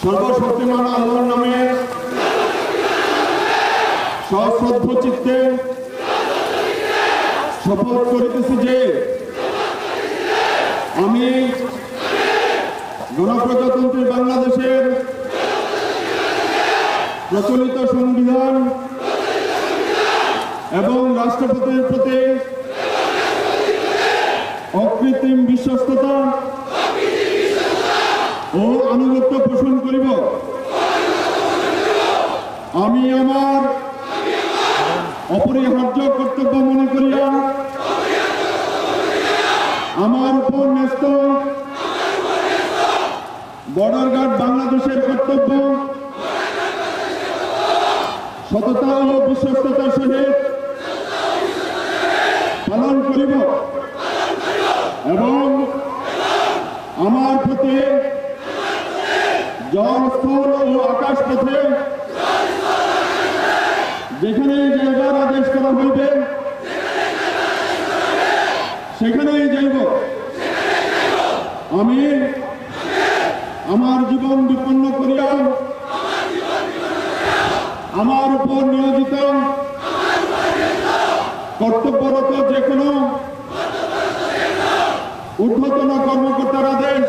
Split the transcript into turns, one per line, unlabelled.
সর্বশক্তিমান আল্লাহর নামে সশ্রদ্ধ চিত্তে শপথ করিতেছি যে আমি গণপ্রজাতন্ত্রী বাংলাদেশের প্রচলিত সংবিধান এবং রাষ্ট্রপতির প্রতি অকৃত্রিম বিশ্বস্ততা ও আনুগত্য পোষণ করিব। আমি আমার অপরিহার্য কর্তব্য মনে করিয়া আমার উপর ন্যস্ত বর্ডার গার্ড বাংলাদেশের কর্তব্য সততা ও বিশ্বস্ততার সহিত পালন করিব এবং আমার প্রতি জল, স্থল ও আকাশ পথে যেখানেই যাইবার আদেশ করা হইবে সেখানেই যাইব। আমি আমার জীবন বিপন্ন করিয়া আমার উপর নিয়োজিত কর্তব্যরত যে কোনো ঊর্ধ্বতন কর্মকর্তার আদেশ